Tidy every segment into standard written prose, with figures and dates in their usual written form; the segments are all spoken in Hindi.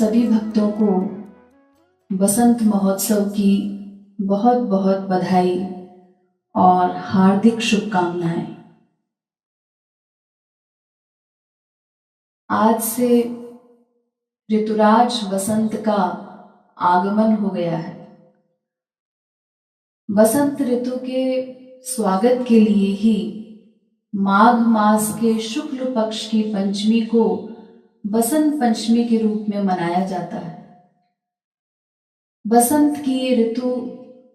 सभी भक्तों को बसंत महोत्सव की बहुत बहुत बधाई और हार्दिक शुभकामनाएं। आज से ऋतुराज बसंत का आगमन हो गया है। बसंत ऋतु के स्वागत के लिए ही माघ मास के शुक्ल पक्ष की पंचमी को बसंत पंचमी के रूप में मनाया जाता है। बसंत की ये ऋतु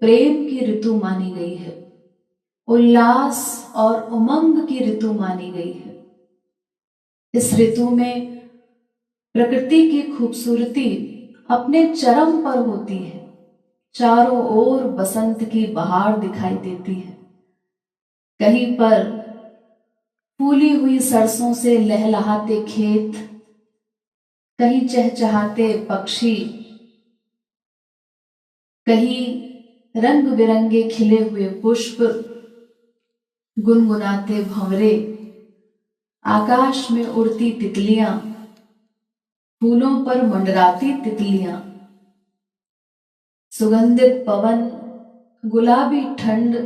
प्रेम की ऋतु मानी गई है, उल्लास और उमंग की ऋतु मानी गई है। इस ऋतु में प्रकृति की खूबसूरती अपने चरम पर होती है। चारों ओर बसंत की बहार दिखाई देती है। कहीं पर फूली हुई सरसों से लहलहाते खेत, कहीं चहचहाते पक्षी, कहीं रंग बिरंगे खिले हुए पुष्प, गुनगुनाते भंवरे, आकाश में उड़ती तितलियां, फूलों पर मंडराती तितलियां, सुगंधित पवन, गुलाबी ठंड,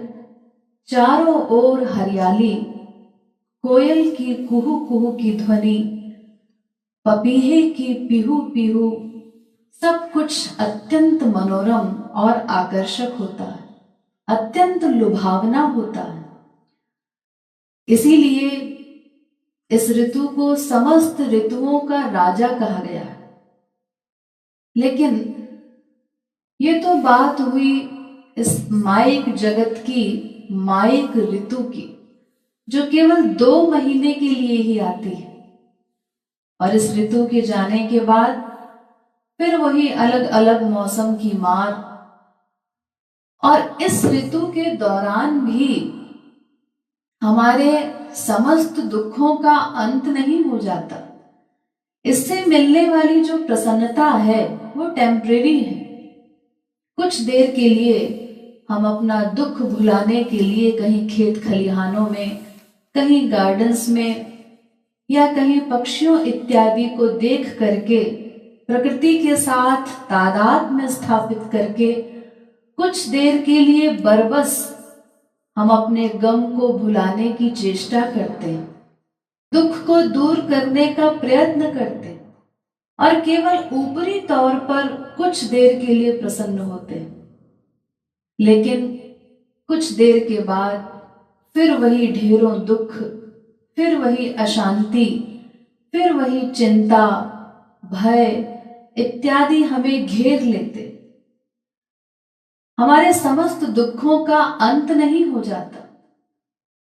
चारों ओर हरियाली, कोयल की कुहू कुहू की ध्वनि, पपीहे की पीहू पीहू, सब कुछ अत्यंत मनोरम और आकर्षक होता है, अत्यंत लुभावना होता है। इसीलिए इस ऋतु को समस्त ऋतुओं का राजा कहा गया है। लेकिन ये तो बात हुई इस माइक जगत की, माइक ऋतु की, जो केवल 2 महीने के लिए ही आती है और इस ऋतु के जाने के बाद फिर वही अलग अलग मौसम की मार। और इस ऋतु के दौरान भी हमारे समस्त दुखों का अंत नहीं हो जाता। इससे मिलने वाली जो प्रसन्नता है वो टेम्परेरी है। कुछ देर के लिए हम अपना दुख भुलाने के लिए कहीं खेत खलिहानों में, कहीं गार्डन्स में या कहीं पक्षियों इत्यादि को देख करके, प्रकृति के साथ तादाद में स्थापित करके कुछ देर के लिए बरबस हम अपने गम को भुलाने की चेष्टा करते हैं, दुख को दूर करने का प्रयत्न करते हैं और केवल ऊपरी तौर पर कुछ देर के लिए प्रसन्न होते हैं। लेकिन कुछ देर के बाद फिर वही ढेरों दुख, फिर वही अशांति, फिर वही चिंता, भय इत्यादि हमें घेर लेते। हमारे समस्त दुखों का अंत नहीं हो जाता।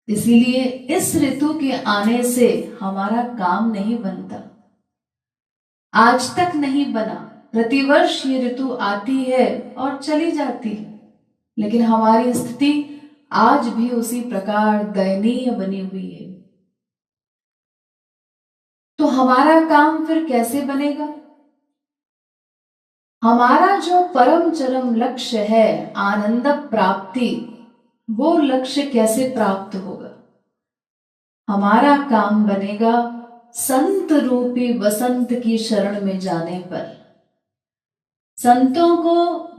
इसीलिए इस ऋतु के आने से हमारा काम नहीं बनता, आज तक नहीं बना। प्रतिवर्ष ये ऋतु आती है और चली जाती है, लेकिन हमारी स्थिति आज भी उसी प्रकार दयनीय बनी हुई है। तो हमारा काम फिर कैसे बनेगा? हमारा जो परम चरम लक्ष्य है आनंद प्राप्ति, वो लक्ष्य कैसे प्राप्त होगा? हमारा काम बनेगा संत रूपी बसंत की शरण में जाने पर। संतों को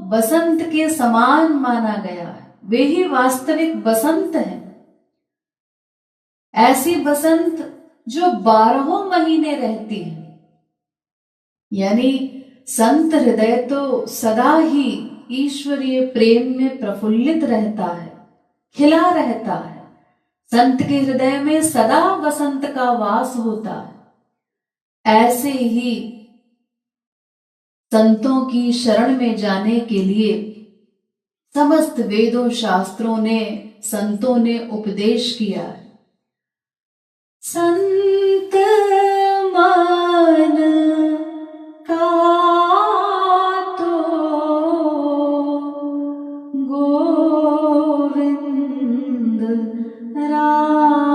बसंत के समान माना गया है, वे ही वास्तविक बसंत हैं। ऐसी बसंत जो 12 महीने रहती है। यानी संत हृदय तो सदा ही ईश्वरीय प्रेम में प्रफुल्लित रहता है, खिला रहता है। संत के हृदय में सदा बसंत का वास होता है। ऐसे ही संतों की शरण में जाने के लिए समस्त वेदों शास्त्रों ने, संतों ने उपदेश किया है। संत मन का तो गोविंद राधे,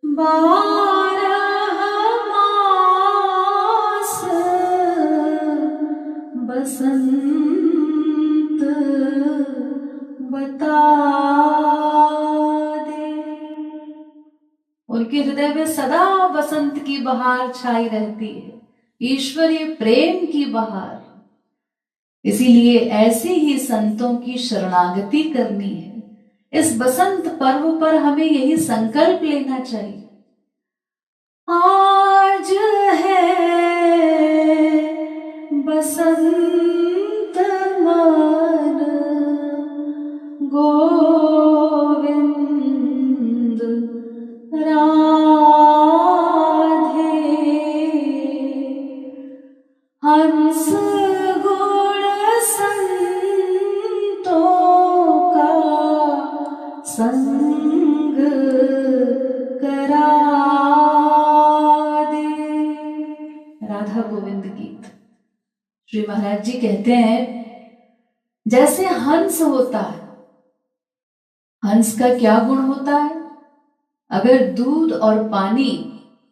12 मास बसंत बता दे। उनके हृदय में सदा बसंत की बहार छाई रहती है, ईश्वरीय प्रेम की बहार। इसीलिए ऐसे ही संतों की शरणागति करनी है। इस बसंत पर्व पर हमें यही संकल्प लेना चाहिए, आज है बसंत मन गोविंद राधे, हंस गुण संतों का संग करा दे। राधा गोविंद गीत। श्री महाराज जी कहते हैं, जैसे हंस होता है, हंस का क्या गुण होता है? अगर दूध और पानी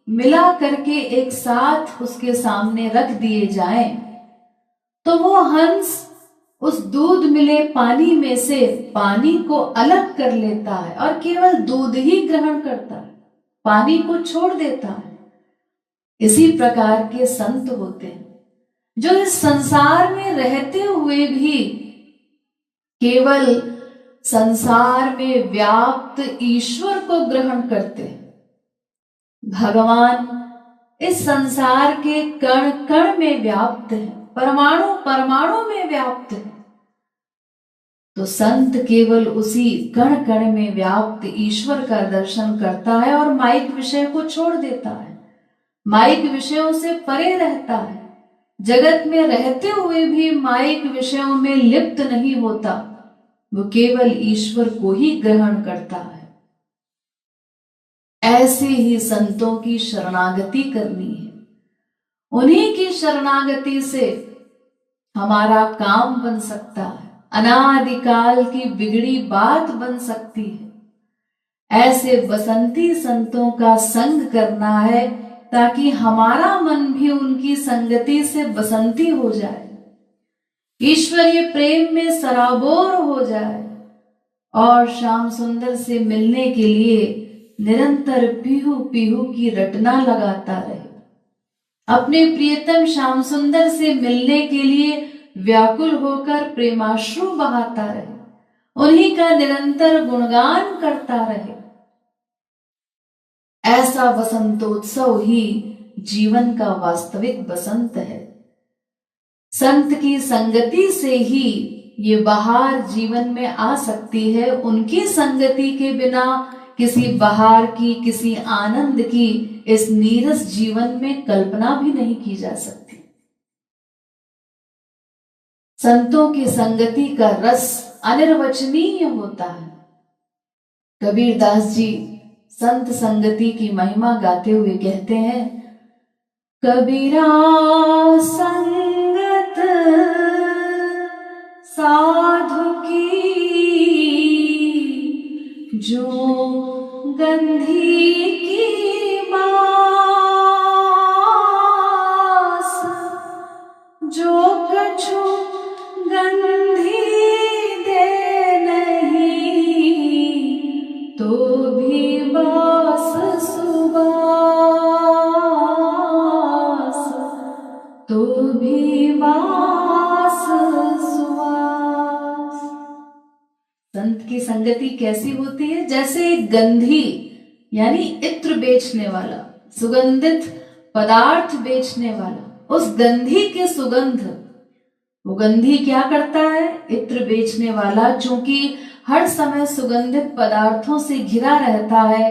मिला करके एक साथ उसके सामने रख दिए जाएं, तो वो हंस उस दूध मिले पानी में से पानी को अलग कर लेता है और केवल दूध ही ग्रहण करता है, पानी को छोड़ देता है। इसी प्रकार के संत होते हैं जो इस संसार में रहते हुए भी केवल संसार में व्याप्त ईश्वर को ग्रहण करते हैं। भगवान इस संसार के कण कण में व्याप्त है, परमाणु परमाणु में व्याप्त है। तो संत केवल उसी कण कण में व्याप्त ईश्वर का दर्शन करता है और माइक विषय को छोड़ देता है, माइक विषयों से परे रहता है, जगत में रहते हुए भी माइक विषयों में लिप्त नहीं होता, वो केवल ईश्वर को ही ग्रहण करता है। ऐसे ही संतों की शरणागति करनी है। उन्हीं की शरणागति से हमारा काम बन सकता है, अनादिकाल की बिगड़ी बात बन सकती है। ऐसे बसंती संतों का संग करना है ताकि हमारा मन भी उनकी संगति से बसंती हो जाए, ईश्वरीय प्रेम में सराबोर हो जाए और श्याम सुंदर से मिलने के लिए निरंतर पीहू पीहू की रटना लगाता रहे, अपने प्रियतम श्याम सुंदर से मिलने के लिए व्याकुल होकर प्रेमाश्रु बहाता रहे, उन्हीं का निरंतर गुणगान करता रहे। ऐसा बसंतोत्सव ही जीवन का वास्तविक बसंत है। संत की संगति से ही ये बहार जीवन में आ सकती है। उनकी संगति के बिना किसी बहार की, किसी आनंद की इस नीरस जीवन में कल्पना भी नहीं की जा सकती। संतों की संगति का रस अनिर्वचनीय होता है। कबीरदास जी संत संगति की महिमा गाते हुए कहते हैं, कबीरा संगत साधु की जो गंधी की बास, जो कछु गंधी दे नहीं तो भी बास सुबास, तो भी बास सुबास। संत की संगति कैसी होती है? जैसे एक गंधी यानी इत्र बेचने वाला, सुगंधित पदार्थ बेचने वाला, उस गंधी के सुगंध, वो गंधी क्या करता है? इत्र बेचने वाला चूंकि हर समय सुगंधित पदार्थों से घिरा रहता है,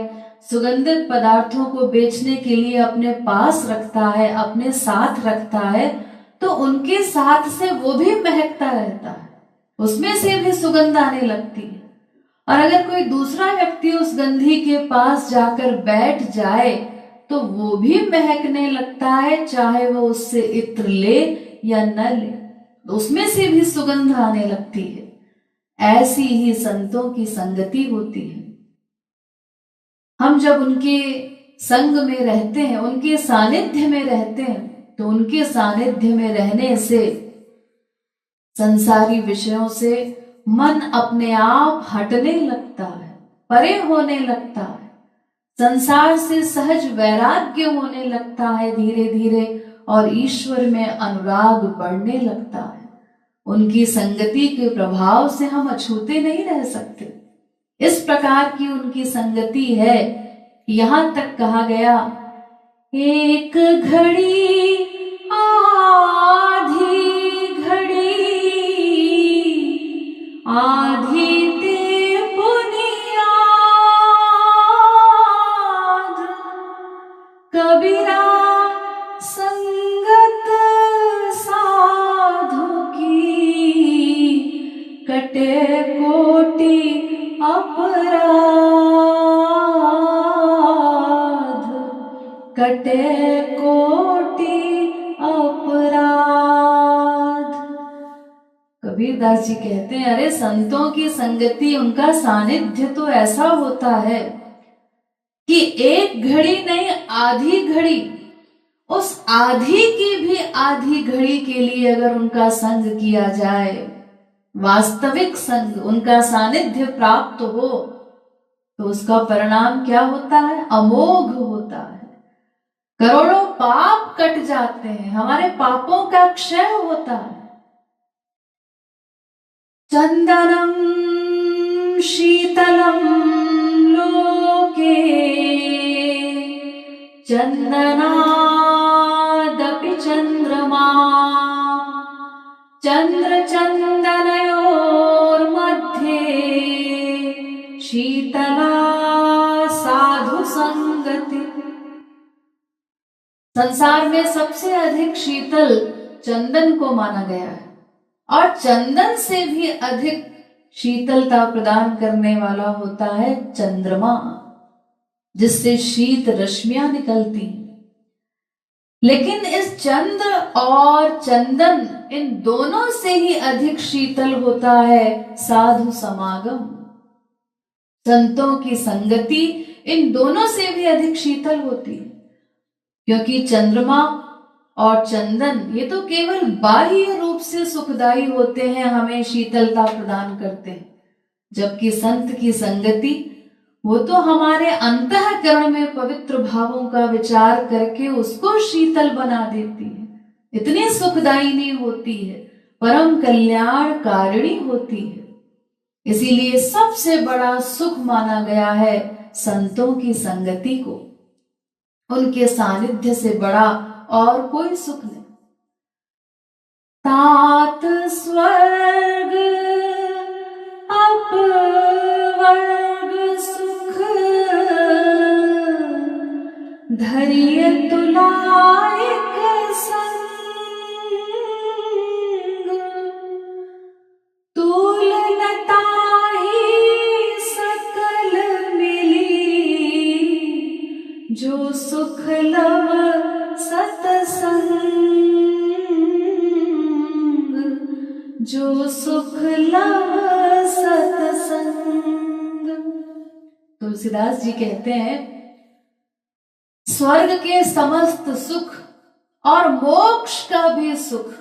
सुगंधित पदार्थों को बेचने के लिए अपने पास रखता है, अपने साथ रखता है, तो उनके साथ से वो भी महकता रहता है, उसमें से भी सुगंध आने लगती है। और अगर कोई दूसरा व्यक्ति उस गंधी के पास जाकर बैठ जाए तो वो भी महकने लगता है, चाहे वो उससे इत्र ले या न ले, उसमें से भी सुगंध आने लगती है। ऐसी ही संतों की संगति होती है। हम जब उनके संग में रहते हैं, उनके सानिध्य में रहते हैं, तो उनके सानिध्य में रहने से संसारी विषयों से मन अपने आप हटने लगता है, परे होने लगता है। संसार से सहज वैराग्य होने लगता है धीरे धीरे, और ईश्वर में अनुराग बढ़ने लगता है। उनकी संगति के प्रभाव से हम अछूते नहीं रह सकते। इस प्रकार की उनकी संगति है, यहां तक कहा गया, एक घड़ी आधी घड़ी आधी ते पुनियाद, कबीरा संगत साधु की, कटे कोटि अपराध, कटे कोटि अपराध। कबीरदास जी कहते हैं, अरे संतों की संगति, उनका सानिध्य तो ऐसा होता है कि एक घड़ी नहीं आधी घड़ी, उस आधी की भी आधी घड़ी के लिए अगर उनका संग किया जाए, वास्तविक संग, उनका सानिध्य प्राप्त हो, तो उसका परिणाम क्या होता है? अमोघ होता है। करोड़ों पाप कट जाते हैं, हमारे पापों का क्षय होता है। चंदनम शीतलम लोके चंदनादपि चंद्रमा, चंद्र चंदनयोर्मध्ये शीतला साधु संगति। संसार में सबसे अधिक शीतल चंदन को माना गया है, और चंदन से भी अधिक शीतलता प्रदान करने वाला होता है चंद्रमा, जिससे शीत रश्मियां निकलती हैं। लेकिन इस चंद्र और चंदन, इन दोनों से ही अधिक शीतल होता है साधु समागम, संतों की संगति इन दोनों से भी अधिक शीतल होती है। क्योंकि चंद्रमा और चंदन ये तो केवल बाह्य रूप से सुखदायी होते हैं, हमें शीतलता प्रदान करते हैं, जबकि संत की संगति वो तो हमारे अंतःकरण में पवित्र भावों का विचार करके उसको शीतल बना देती है, इतनी सुखदायिनी होती है, परम कल्याणकारिणी होती है। इसीलिए सबसे बड़ा सुख माना गया है संतों की संगति को, उनके सानिध्य से बड़ा और कोई सुख नहीं। तात स्वर्ग अपवर्ग सुख, धरिय तुलायक संग, तुलनता ही सकल मिली, जो सुख लव सतसंग, जो सुख लव सतसंग। तुलसीदास जी कहते हैं, स्वर्ग के समस्त सुख और मोक्ष का भी सुख,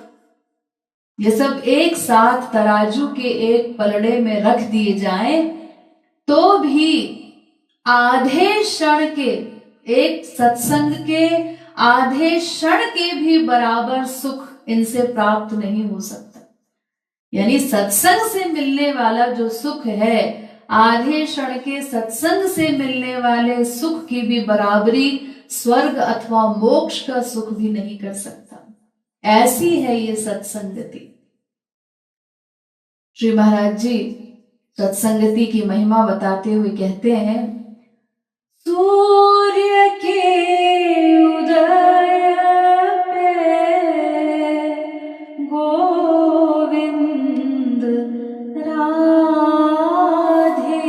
ये सब एक साथ तराजू के एक पलड़े में रख दिए जाएं, तो भी आधे क्षण के, एक सत्संग के आधे क्षण के भी बराबर सुख इनसे प्राप्त नहीं हो सकता। यानी सत्संग से मिलने वाला जो सुख है, आधे क्षण के सत्संग से मिलने वाले सुख की भी बराबरी स्वर्ग अथवा मोक्ष का सुख भी नहीं कर सकता। ऐसी है ये सत्संगति। श्री महाराज जी सत्संगति की महिमा बताते हुए कहते हैं, सूर्य के उदय पे गोविंद राधे,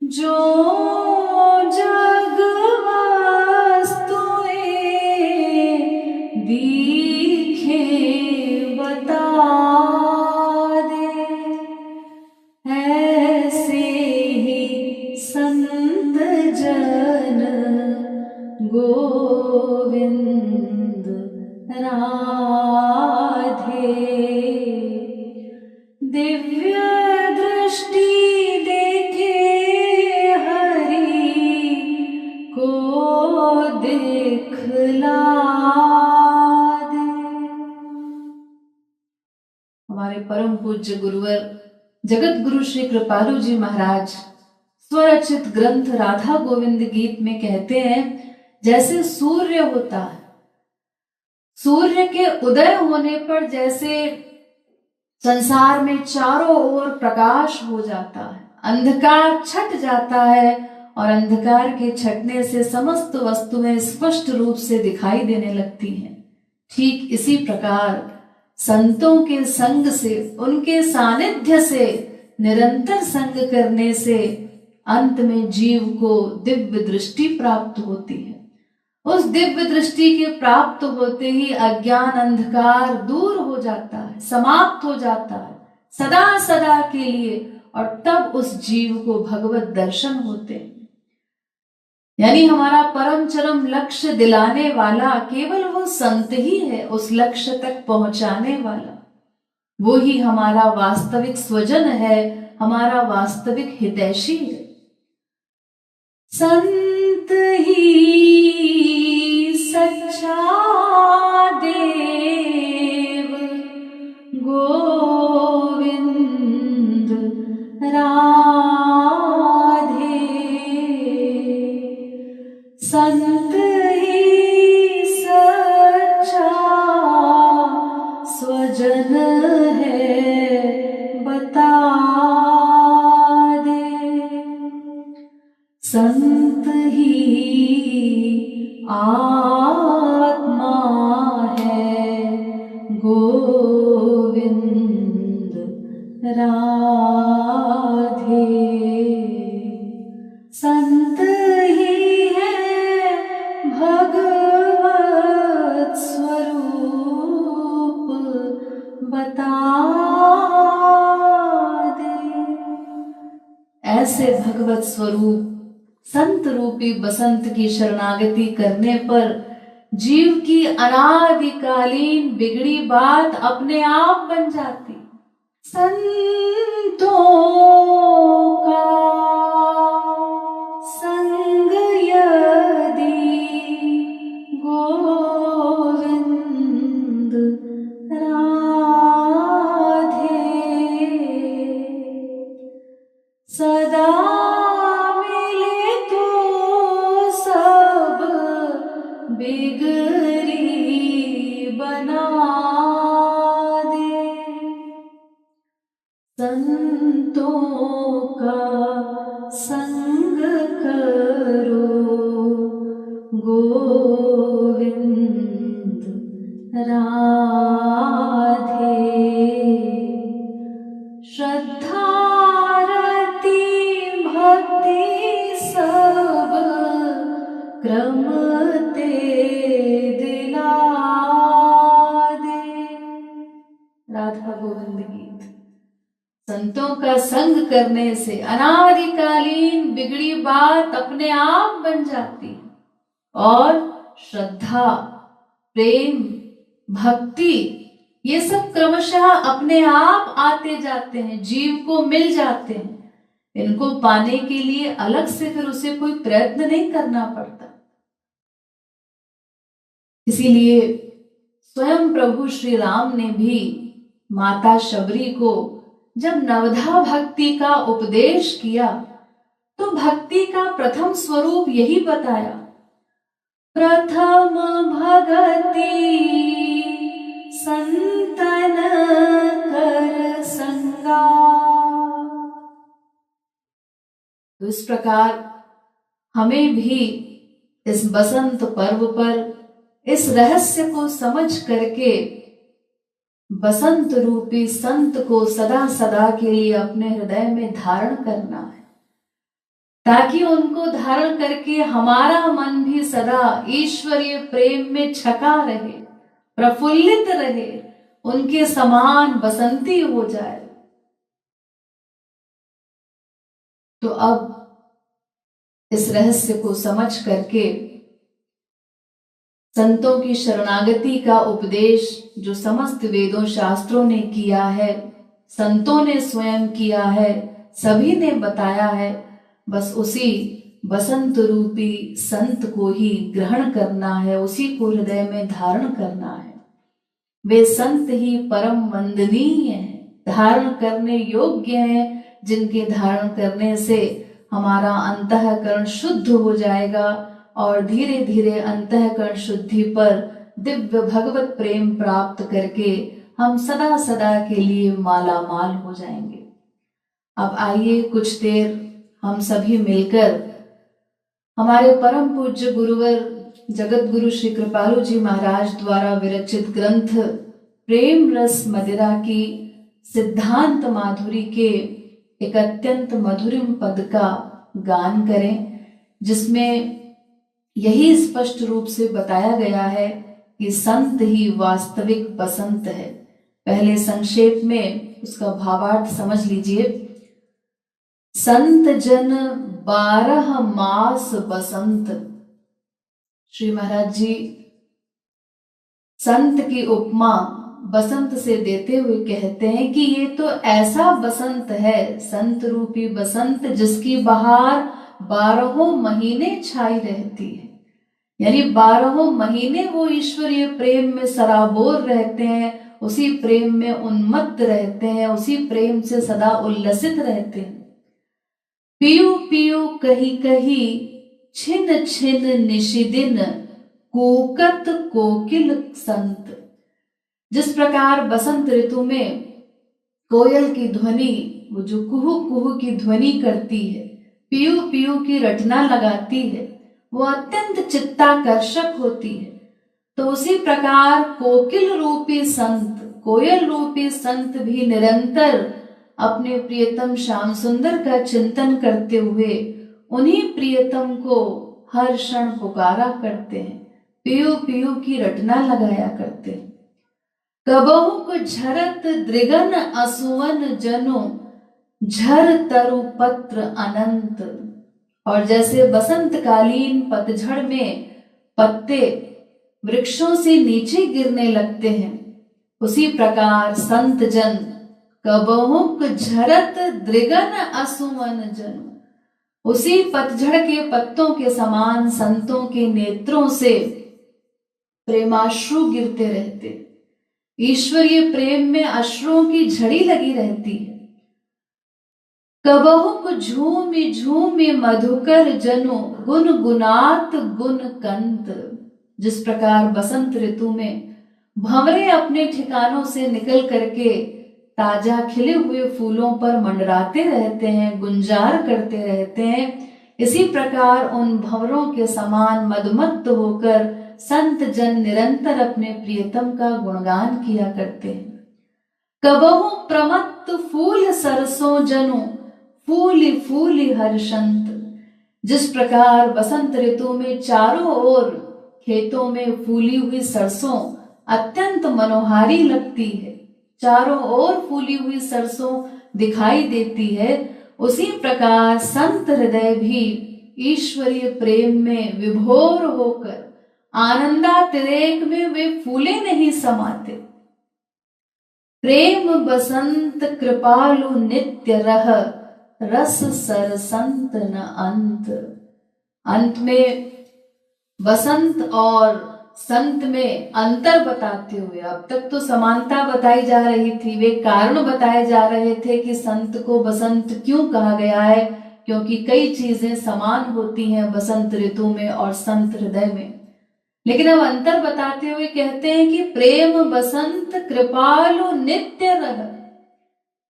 जो जग वस्तुएं दिखे बता दे, ऐसे ही संत जन गोविंद राधे। दिव्य दृष्टि देखे हर पूज्य गुरुवर जगत गुरु श्री कृपालु जी महाराज स्वरचित ग्रंथ राधा गोविंद गीत में कहते हैं, जैसे सूर्य होता है, सूर्य के उदय होने पर जैसे संसार में चारों ओर प्रकाश हो जाता है, अंधकार छट जाता है और अंधकार के छटने से समस्त वस्तुएं स्पष्ट रूप से दिखाई देने लगती हैं। ठीक इसी प्रकार संतों के संग से, उनके सानिध्य से, निरंतर संग करने से अंत में जीव को दिव्य दृष्टि प्राप्त होती है। उस दिव्य दृष्टि के प्राप्त होते ही अज्ञान अंधकार दूर हो जाता है, समाप्त हो जाता है सदा सदा के लिए, और तब उस जीव को भगवत दर्शन होते हैं। यानी हमारा परम चरम लक्ष्य दिलाने वाला केवल वो संत ही है, उस लक्ष्य तक पहुंचाने वाला। वो ही हमारा वास्तविक स्वजन है, हमारा वास्तविक हितैषी है। संत ही सच्चा देव गोविंद राधे, संत ही सच्चा स्वजन है, बता दे। संत ही आत्मा है, गोविंद राधे। संत ही है भगवत स्वरूप, बता दे। ऐसे भगवत स्वरूप संत रूपी बसंत की शरणागति करने पर जीव की अनादिकालीन बिगड़ी बात अपने आप बन जाती। संतों का संग यदि गोविंद राधे, सदा बिगड़ी बना दे। संतों का संग करो, गोविंद राधे। श्रद्धा रति भक्ति सब क्रम ते दिला दे। राधा गोविंद गीत। संतों का संग करने से अनादिकालीन बिगड़ी बात अपने आप बन जाती और श्रद्धा, प्रेम, भक्ति ये सब क्रमशः अपने आप आते जाते हैं, जीव को मिल जाते हैं। इनको पाने के लिए अलग से फिर उसे कोई प्रयत्न नहीं करना पड़ता। इसीलिए स्वयं प्रभु श्री राम ने भी माता शबरी को जब नवधा भक्ति का उपदेश किया तो भक्ति का प्रथम स्वरूप यही बताया, प्रथम भगति संतन कर संगा। तो इस प्रकार हमें भी इस बसंत पर्व पर इस रहस्य को समझ करके बसंत रूपी संत को सदा सदा के लिए अपने हृदय में धारण करना है, ताकि उनको धारण करके हमारा मन भी सदा ईश्वरीय प्रेम में छका रहे, प्रफुल्लित रहे, उनके समान बसंती हो जाए। तो अब इस रहस्य को समझ करके संतों की शरणागति का उपदेश जो समस्त वेदों शास्त्रों ने किया है, संतों ने स्वयं किया है, सभी ने बताया है, बस उसी बसंत रूपी संत को ही ग्रहण करना है, उसी को हृदय में धारण करना है। वे संत ही परम वंदनीय हैं, धारण करने योग्य हैं, जिनके धारण करने से हमारा अंतःकरण शुद्ध हो जाएगा और धीरे धीरे अंतःकरण शुद्धि पर दिव्य भगवत प्रेम प्राप्त करके हम सदा सदा के लिए माला माल हो जाएंगे। अब आइए कुछ देर हम सभी मिलकर हमारे परम पूज्य गुरुवर जगत गुरु श्री कृपालु जी महाराज द्वारा विरचित ग्रंथ प्रेम रस मदिरा की सिद्धांत माधुरी के एक अत्यंत मधुरिम पद का गान करें, जिसमें यही स्पष्ट रूप से बताया गया है कि संत ही वास्तविक बसंत है। पहले संक्षेप में उसका भावार्थ समझ लीजिए। संत जन 12 मास बसंत। श्री महाराज जी संत की उपमा बसंत से देते हुए कहते हैं कि ये तो ऐसा बसंत है, संत रूपी बसंत, जिसकी बहार 12 महीने छाई रहती है। यानी 12 महीने वो ईश्वरीय प्रेम में सराबोर रहते हैं, उसी प्रेम में उन्मत्त रहते हैं, उसी प्रेम से सदा उल्लसित रहते हैं। पियू पियू कही कही छिन छिन निशिदिन कूकत कोकिल संत। जिस प्रकार बसंत ऋतु में कोयल की ध्वनि, वो जो कुहू कुहू की ध्वनि करती है, पियू पियू की रटना लगाती है, वो अत्यंत चित्ताकर्षक होती है। तो उसी प्रकार कोकिल रूपी संत, कोयल रूपी संत भी निरंतर अपने प्रियतम श्याम सुंदर का चिंतन करते हुए उन्हीं प्रियतम को हर क्षण पुकारा करते हैं, पियू पियू की रटना लगाया करते हैं। कबहु को झरत दृगन असुवन जनो झर तरु पत्र अनंत। और जैसे बसंत कालीन पतझड़ में पत्ते वृक्षों से नीचे गिरने लगते हैं, उसी प्रकार संत जन कबहुक झरत दृगन असुवन जन, उसी पतझड़ के पत्तों के समान संतों के नेत्रों से प्रेमाश्रु गिरते रहते। ईश्वरीय प्रेम में अश्रुओं की झड़ी लगी रहती है। कबहुक झूमि झूमि मधुकर जनु गुनगुनात गुन कंत। जिस प्रकार बसंत ऋतु में भंवरे अपने ठिकानों से निकल करके ताजा खिले हुए फूलों पर मंडराते रहते हैं, गुंजार करते रहते हैं, इसी प्रकार उन भंवरों के समान मदमत्त होकर संत जन निरंतर अपने प्रियतम का गुणगान किया करते हैं। कबहु प्रमत्त फूल सरसों जनु फूली फूली हर्षंत। जिस प्रकार बसंत ऋतु में चारों ओर खेतों में फूली हुई सरसों अत्यंत मनोहारी लगती है, चारों ओर फूली हुई सरसों दिखाई देती है, उसी प्रकार संत हृदय भी ईश्वरीय प्रेम में विभोर होकर आनंदातिरेक में वे फूले नहीं समाते। प्रेम बसंत कृपालु नित्य रह रस सर संत न अंत। अंत में बसंत और संत में अंतर बताते हुए, अब तक तो समानता बताई जा रही थी, वे कारण बताए जा रहे थे कि संत को बसंत क्यों कहा गया है, क्योंकि कई चीजें समान होती हैं बसंत ऋतु में और संत हृदय में। लेकिन अब अंतर बताते हुए कहते हैं कि प्रेम बसंत कृपालु नित्य रह।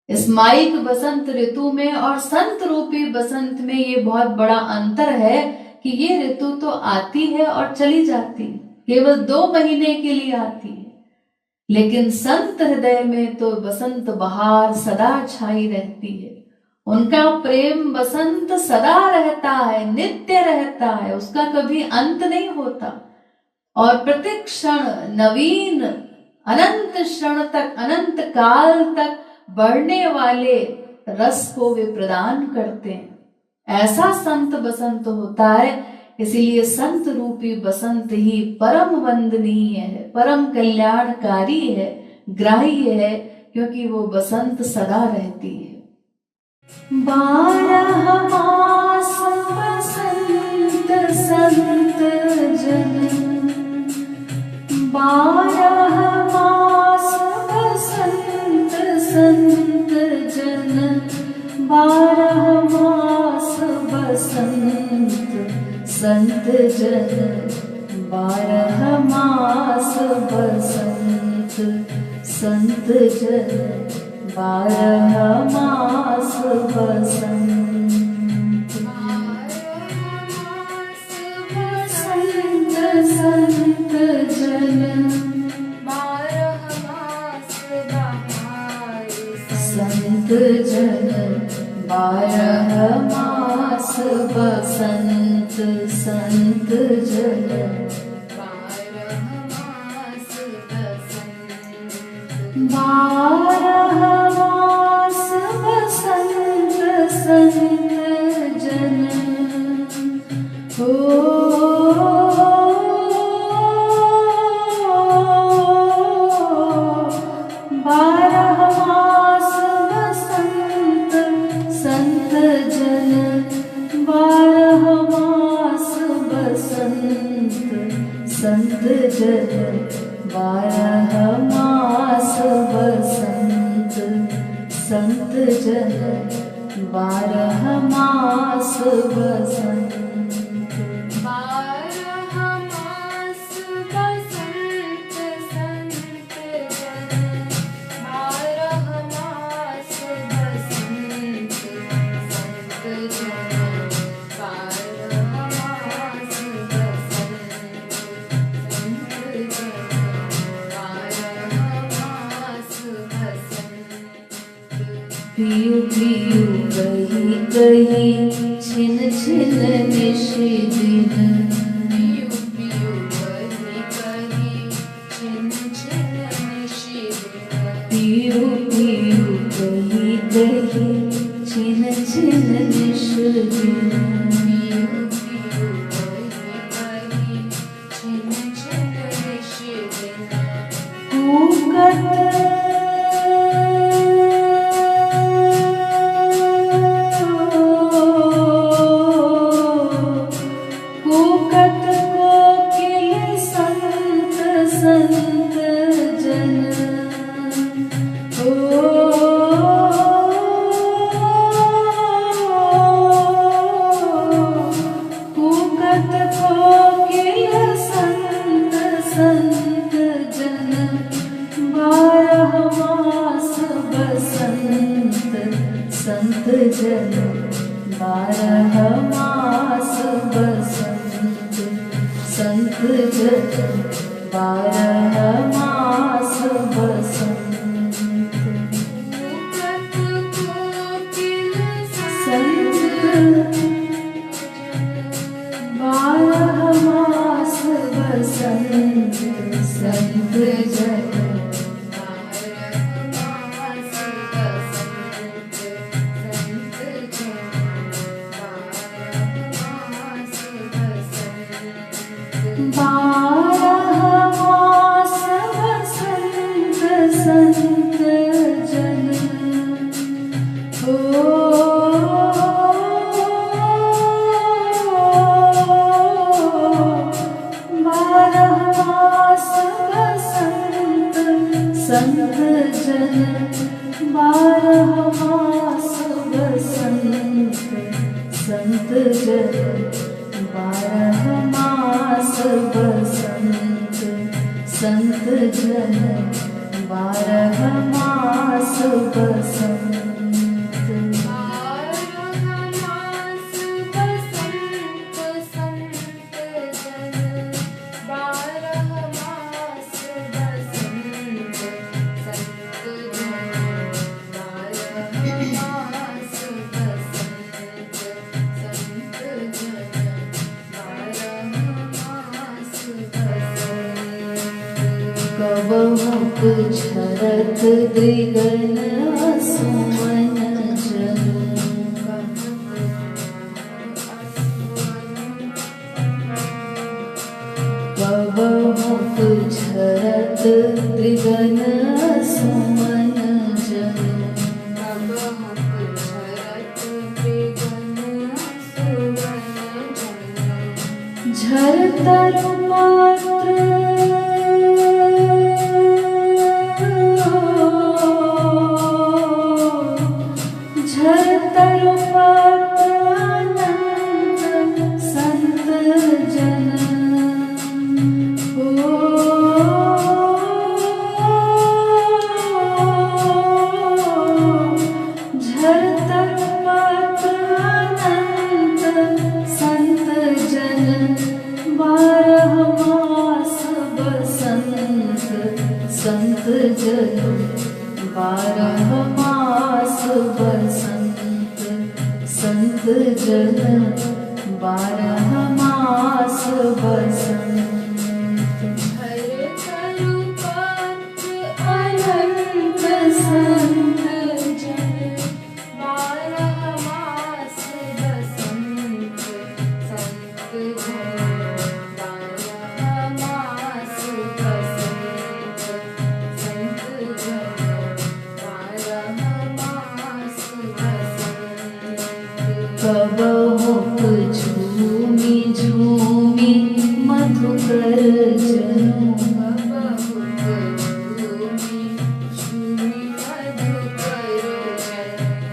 इस माइक बसंत ऋतु में और संत रूपी बसंत में ये बहुत बड़ा अंतर है कि ये ऋतु तो आती है और चली जाती है, केवल 2 महीने के लिए आती है, लेकिन संत हृदय में तो बसंत बहार सदा छाई रहती है। उनका प्रेम बसंत सदा रहता है, नित्य रहता है, उसका कभी अंत नहीं होता और प्रत्येक क्षण नवीन, अनंत क्षण तक, अनंत काल तक बढ़ने वाले रस को वे प्रदान करते हैं। ऐसा संत बसंत होता है, इसीलिए संत रूपी बसंत ही परम वंदनीय है, परम कल्याणकारी है, ग्राह्य है, क्योंकि वो बसंत सदा रहती है। 12 मास बसंत संत जन, 12 मास बसंत संत जन 12 मास बसंत संत जन 12 मास बसंत संत जन 12 मास बसंत संत जन 12 मास संत जन 12 मास बसंत संत जन 12 मास बसंत 12 मास बसंत संत जन ओ 12 मास बसंत संत जन 12 मास बसंत संत जन 12 मास बसंत संत जन 12 मास बसंत 12 मास बसंत संत जन 12 मास बसंत संत जन 12 मास बसंत संत जन 12 मास बसंत पियू पियू कही कही छिन छिन निश दिन पियू पियू कही कही छिन छिन निश दिन पियू पियू कही कही छिन छिन निश दिन पियू पियू कही कही छिन छिन निश दिन कूकत संत जन ओ कूकत कोकिल संत संत जन 12 मास बसंत संत जन 12 मास बसंत संत जन 12 मास बसंत संत 12 मास बसंत संत जन 12 मास बसंत संत जन 12 मास बसंत 12 मास बसंत संत जन ओ 12 मास बसंत संत जन 12 मास बसंत संत जन 12 मास बसंत संत जन 12 मास बसंत 12 मास बसंत संत जन 12 मास बसंत संत जन 12 मास बसंत संत जन 12 मास बसंत कबहुक झरत द्विगन सुमन जन कबहुक झरत द्विगन सुमन जन कबहुक झरत द्विगन सुमन जन झरतर मात्र झरतर पत अनंत संत जन। झरतर पत अनंत संत जन, 12 मास बसंत संत जन, 12 मास बसंत संत जन, 12 मास बसंत। झरतर पत अनंत संत जन, 12 मास बसंत संत जन, 12 मास बसंत संत जन, 12 मास बसंत। कबहुक झूमी झूमी मधुकर जनु,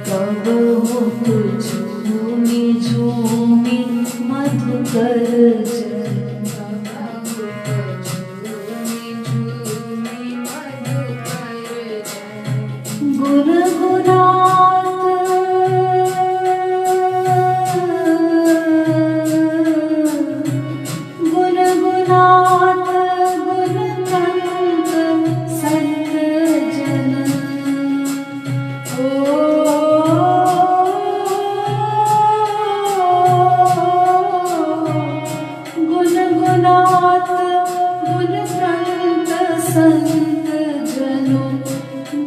कबहुक झूमी झूमी मधुकर जनु। गुनगुनात गुनगुनात गुणवंत संत जन। गुनगुनात गुणवंत संत जन,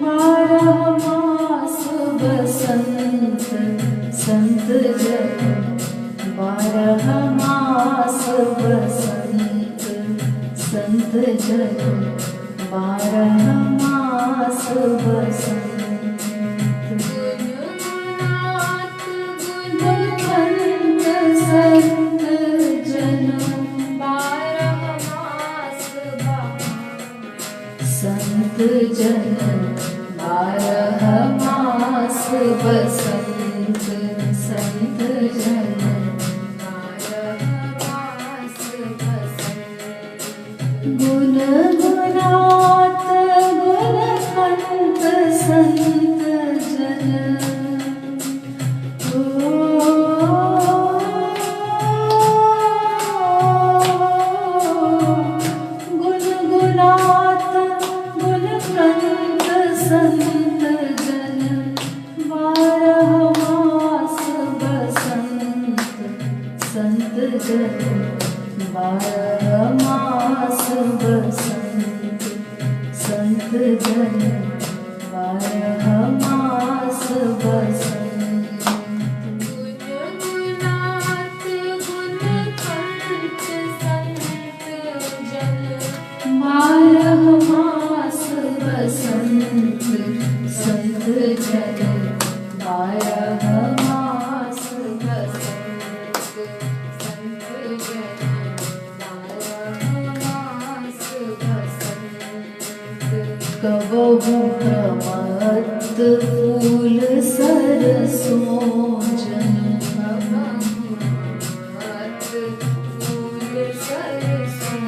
12 मास बसंत संत जन, 12 मास बसंत संत जन, 12 मास बसंत। गुनगुनात गुणवंत संत जन, 12 मास संत जन, 12 मास बसंत संत जन, 12 मास बसंत। गुनगुनात गुणवंत संत जन, गुनगुनात गुणवंत संत जन, 12 मास बसंत संत जन, 12 मास बसंत संत जन, 12 मास बसंत। गुनगुनात गुणवंत संत जन, 12 मास बसंत संत जन, 12 मास बसंत संत जन, 12 मास बसंत। कबहु प्रमत्त फूल सरसों जन, प्रमत्त फूल सरसों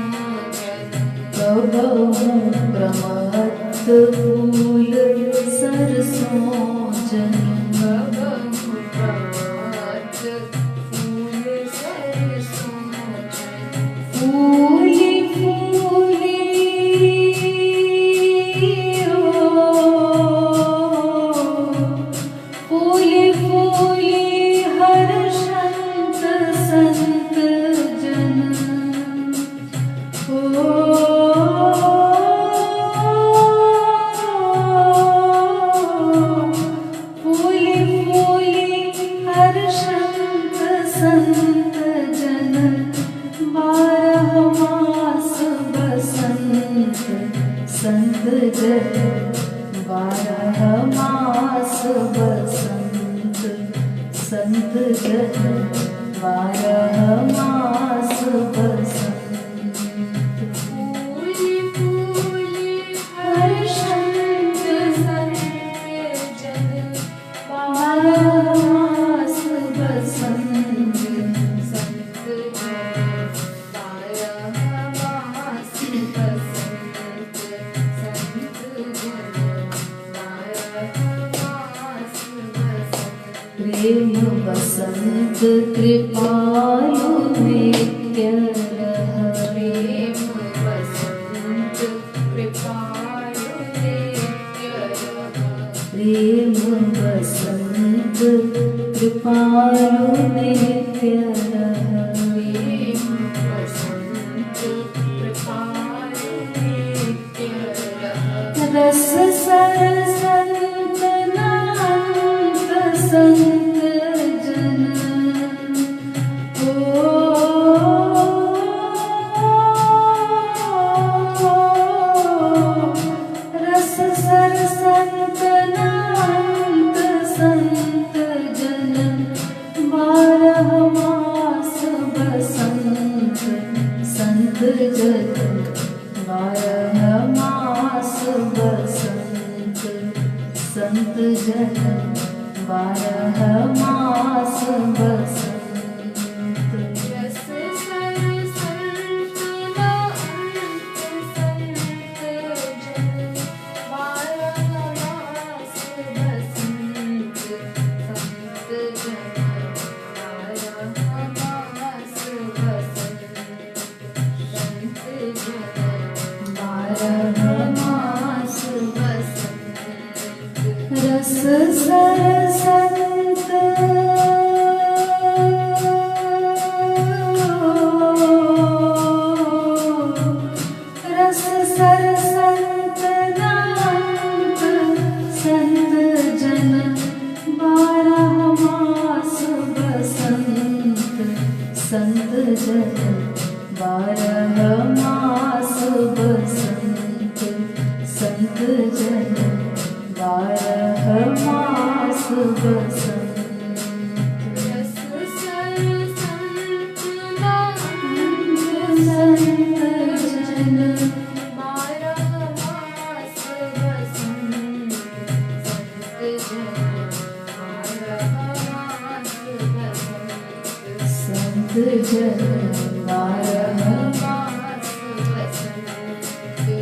जन, कबहु प्रमत्त फूल सरसों जन, कबहु प्रमत्त फूल सरसों जन। फूली फूली फूली फूली हर्षंत संत जन। फूली फूली हर्षंत संत जन, 12 मास बसंत संत जन, 12 मास बसंत संत जन, 12 मास बसंत। फूली फूली हर्षंत संत जन, 12 बारह मास बसंत संत जन, बारह मास बसंत संत जन, बारह मास बसंत। प्रेम बसंत कृपालु नित्य रह, प्रेम बसंत कृपालु नित्य रह, प्रेम बसंत कृपालु नित्य रह, प्रेम बसंत कृपालु नित्य रह। रस सर संत नाथ संत जन, रस सर संत नाथ संत जन, बारह मास बसंत संत जन, बारह मास बसंत संत जन, बारह मास बसंत। रस सर संत नाथ संत जन, बारह मास बसंत संत जन, बारह मास बसंत संत जन, बारह मास बसंत। रस सर संत रस सर संत नाथ संत जन, बारह मास बसंत संत जन, बारह मास बसंत संत जन, बारह मास बसंत। रस सर संत नाथ संत जन, बारह मास बसंत संत जन, बारह मास बसंत संत जन, बारह मास बसंत।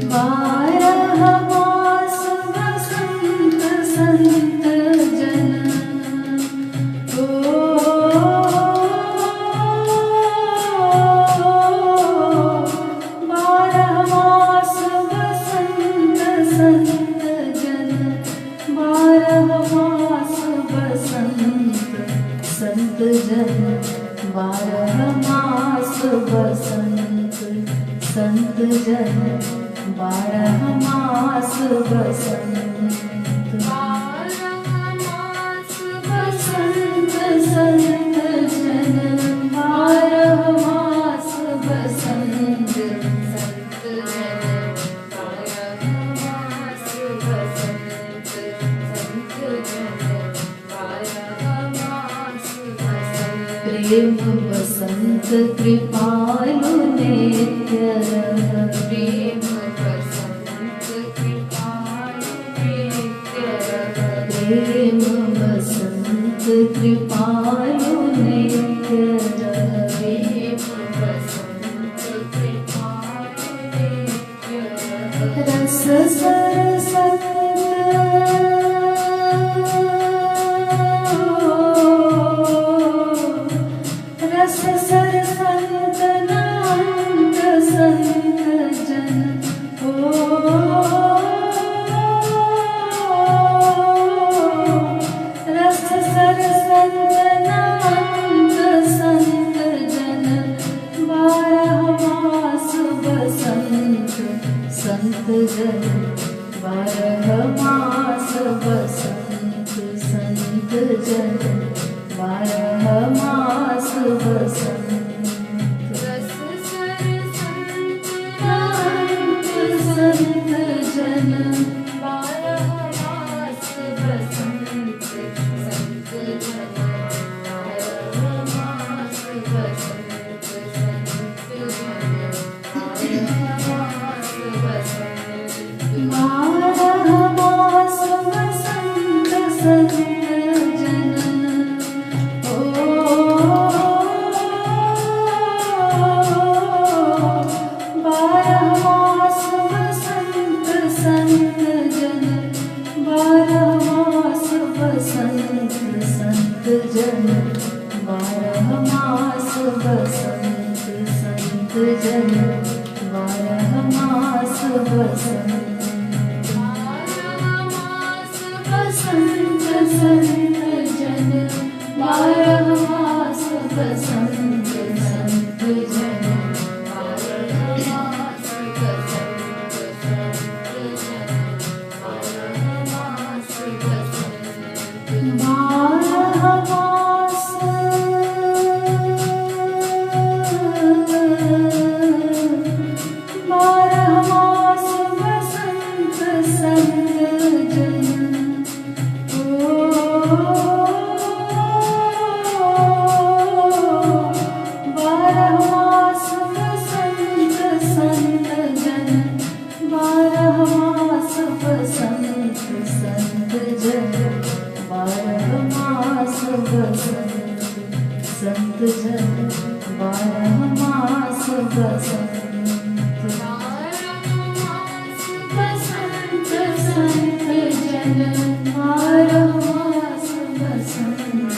बारह मास बसंत संत जन, बारह मास बसंत संत जन, बारह मास बसंत संत जन, बारह मास बसंत संत जन, बारह मास बसंत। बारह मास बसंत संत जन, बारह मास बसंत संत जन, बारह मास बसंत संत जन, बारह मास बसंत। प्रेम बसंत कृपालु नित्य रह, प्रेम बसंत कृपालु नित्य रह, प्रेम बसंत कृपालु नित्य रह, प्रेम बसंत कृपालु नित्य रह। रस सर संत रस सर संत नाथ संत जन, रस सर संत नाथ संत जन, बारह मास बसंत संत जन, बारह मास बसंत संत जन, बारह मास बसंत। रस सर संत नाथ संत जन, बारह मास बसंत संत जन, बारह मास बसंत संत जन, बारह मास बसंत। बारह मास बसंत संत जन, जन, 12 मास बसंत संत जन, 12 मास बसंत, 12 मास बसंत संत जन, 12 मास बसंत संत जन, 12 मास बसंत संत जन, 12 मास बसंत, 12 मास, 12 मास बसंत संत जन, ओ 12 मास बसंत संत जन, 12 मास बसंत संत जन, 12 मास बसंत संत जन, 12 मास बसंत, 12 मास बसंत संत जन, 12 मास बसंत,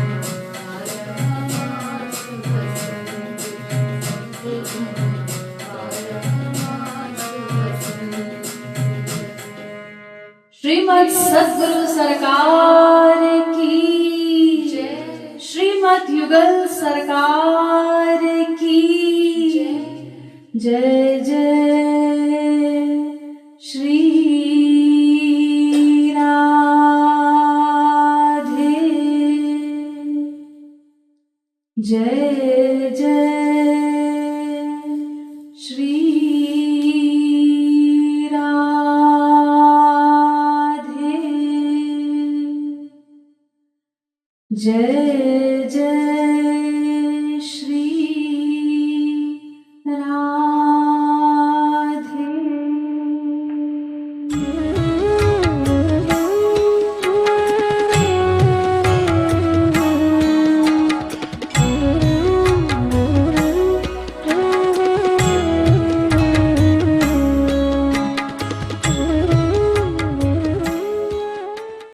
12 मास बसंत, 12 मास बसंत। श्रीमद् सद्गुरु सरकार की जय, श्रीमद् युगल सरकार की जय, जय श्री राधे, जय जय श्री राधे, जय जय